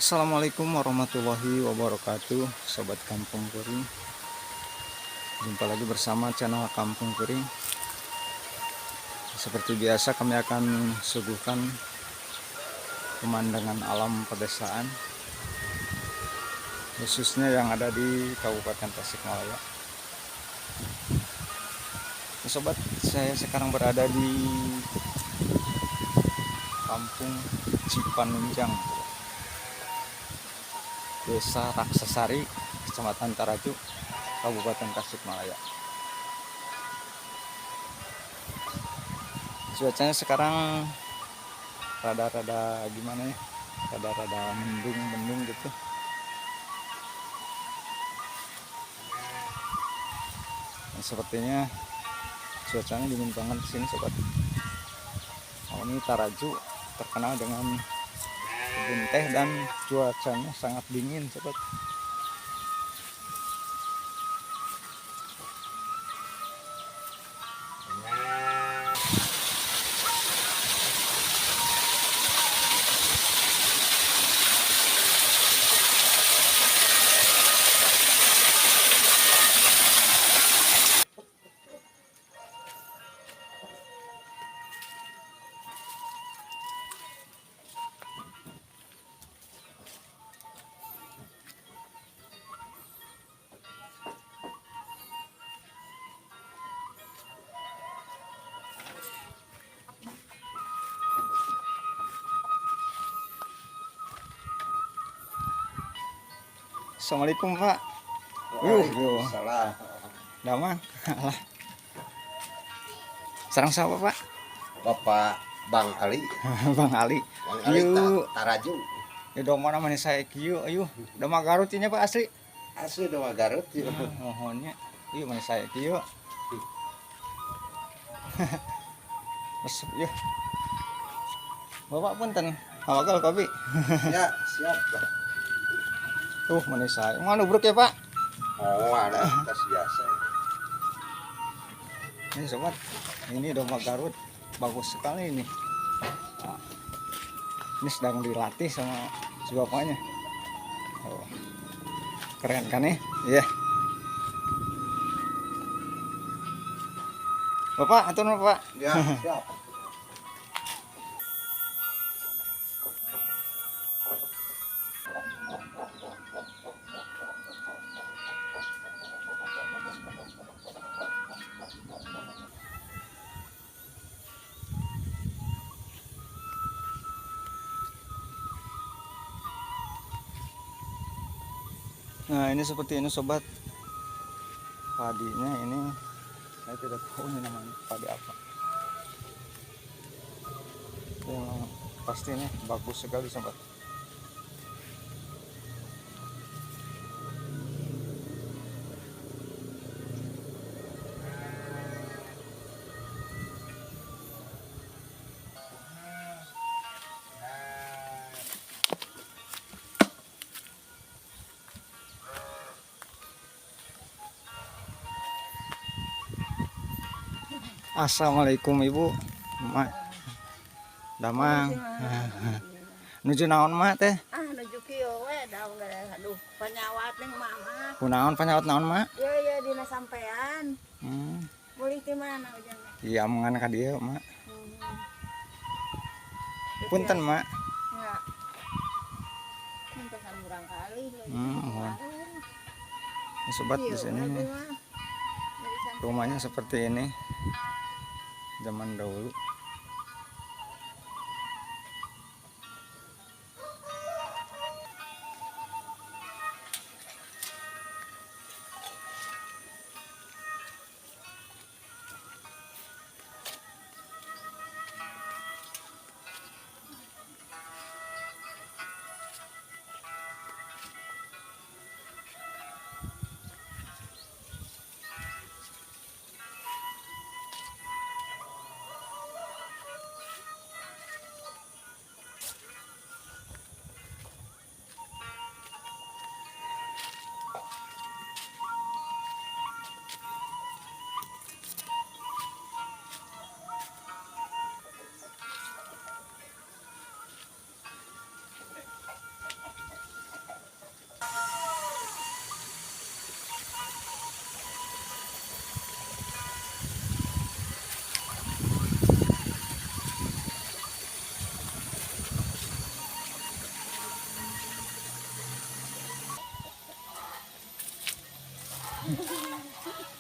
Assalamualaikum warahmatullahi wabarakatuh, sobat Kampung Kuring. Jumpa lagi bersama channel Kampung Kuring. Seperti biasa kami akan suguhkan pemandangan alam pedesaan, khususnya yang ada di Kabupaten Tasikmalaya. Sobat, saya sekarang berada di Kampung Cipanunjang, Desa Raksasari, Kecamatan Taraju, Kabupaten Tasikmalaya. Cuacanya sekarang rada-rada gimana ya? Rada-rada mendung gitu. Nah, sepertinya cuacanya dingin banget di sini, sobat. Ini Taraju terkenal dengan kebun teh dan cuacanya sangat dingin, sobat. Assalamualaikum, Pak. Salah. Damang. Alah. Sarang siapa, Pak? Bapak Bang Ali. Bang Ali. Bang Ali Yuk, Taraju. ya dong mana mana saya kieu, ayo. Udah mah Garut ini, Pak, asli. Asli doa Garut. Mohonnya. Yuk mana saya kieu. Resep yuk. Bapak punten. Hawagal kopi. Ya, siap. Tuh mana saya. Mau nubruk ya, Pak? Oh, ada tas biasa. Ini sobat, ini domba Garut bagus sekali ini. Nah, ini sedang dilatih sama si bapaknya. Oh, keren kan nih? Iya. Bapak, atur Bapak. Ya, siap. Nah, ini seperti ini sobat. Padinya ini saya tidak tahu ini namanya padi apa. Yang pasti ini bagus sekali sobat. Assalamualaikum Ibu. Mak. Damang. Nuju naon mak teh? Nuju kieu we daun aduh panyawat ning mama. Kunaon panyawat naon mak? Ya dina sampean. Hmm. Boleh di mana ujang? Iya amungan ka dieu mak. Punten mak. Ya. Punten urang kali. Mohon. Ini sobat di sini rumahnya seperti ini zaman dahulu.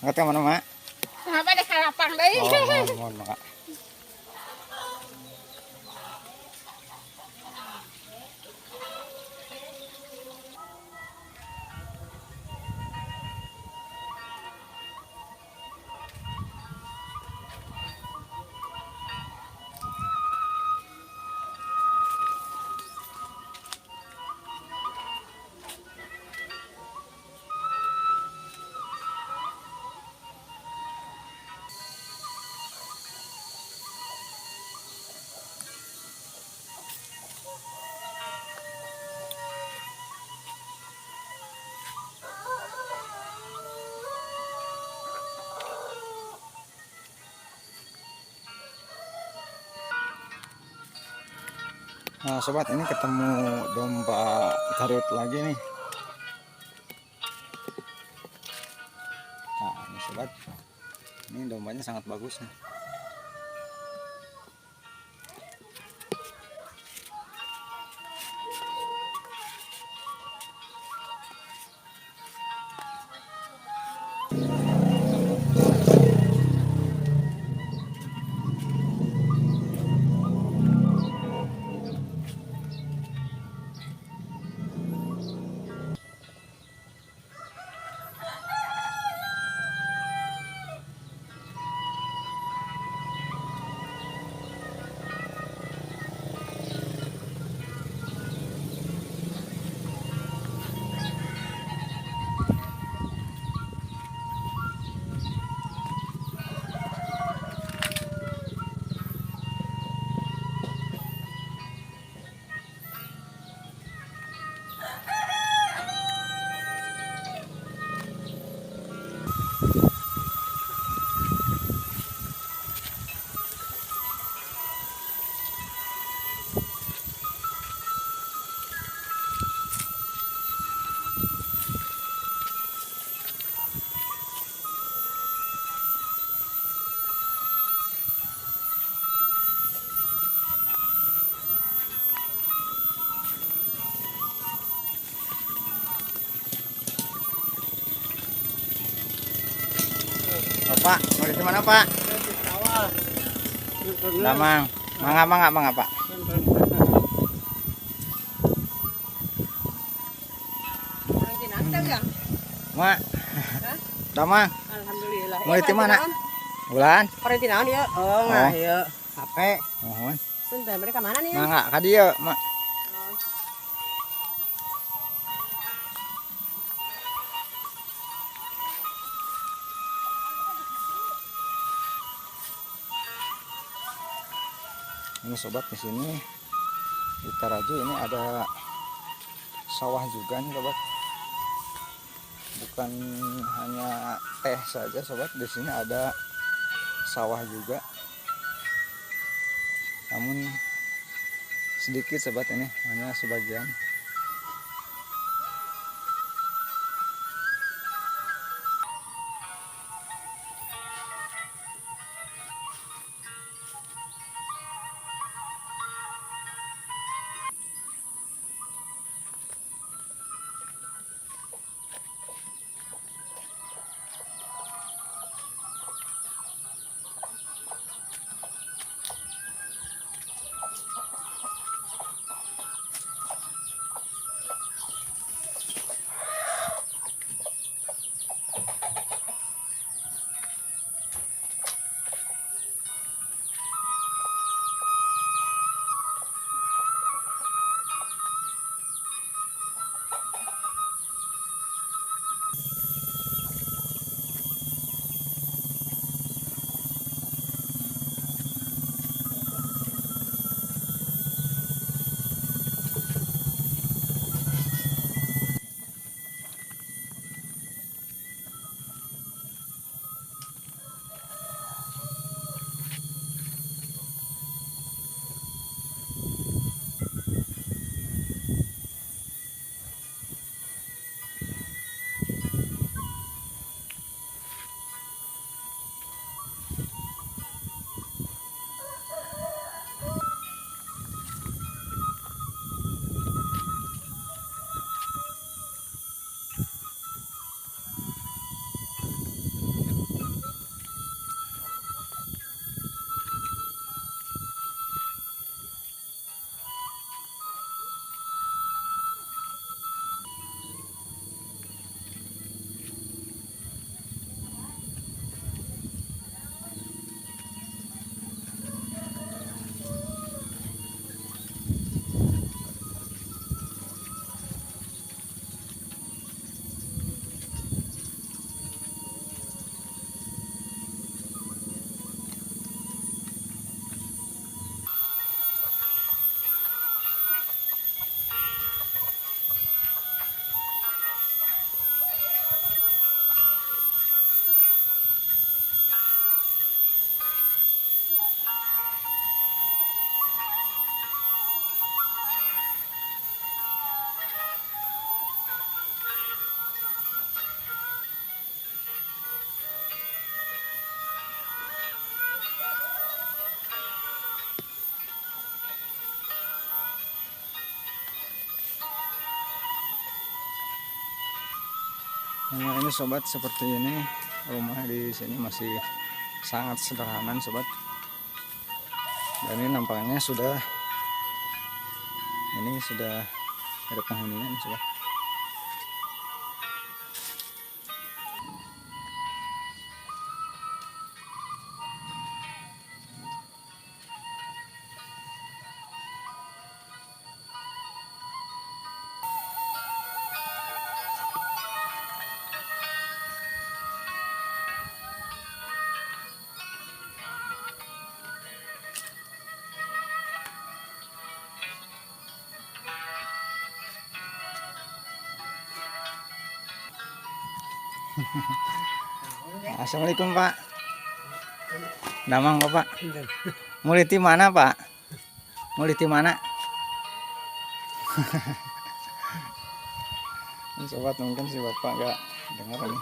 Angkat ke mana, Mak? Kenapa deh kalapang deh? Oh, mohon, Mak. Nah, sobat, ini ketemu domba Garut lagi nih. Nah, ini sobat, ini dombanya sangat bagus nih. Pak, mau di mana, Pak? Damang. Mangga, Pak. Mak. Damang. Alhamdulillah. Mau di mana? Bulan. Parentinaon ya? Oh, nah, iya. HP. Mohon. Bentar, mereka mana nih? Mangga ka dieu, Mak. Ini sobat, di sini di Taraju ini ada sawah juga nih sobat. Bukan hanya teh saja sobat, di sini ada sawah juga. Namun sedikit sobat, ini hanya sebagian. Nah, ini sobat, seperti ini rumah di sini masih sangat sederhana sobat. Dan ini nampaknya sudah ada penghuninya nih sobat. Assalamualaikum Pak. Damang Bapak. Mulai di mana Pak? Mulai di mana? Ini sobat, mungkin si Bapak nggak dengar ini.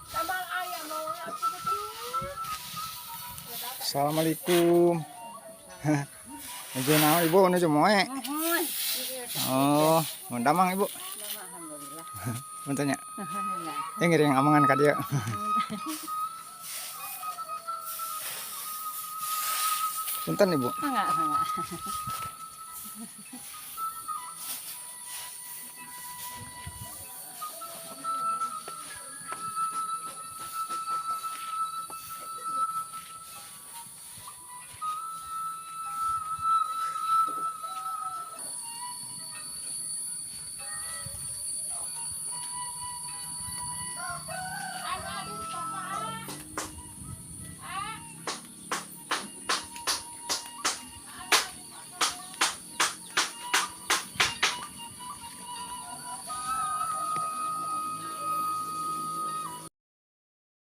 Tambal ayam mau aku betul. Assalamualaikum. Nuju naon Ibu? Nuju moe. Mohon. Oh, mau damang Ibu. Alhamdulillah. Bentuknya. Alhamdulillah. Yang ngiring omongan ka dia. Punten Ibu. Enggak.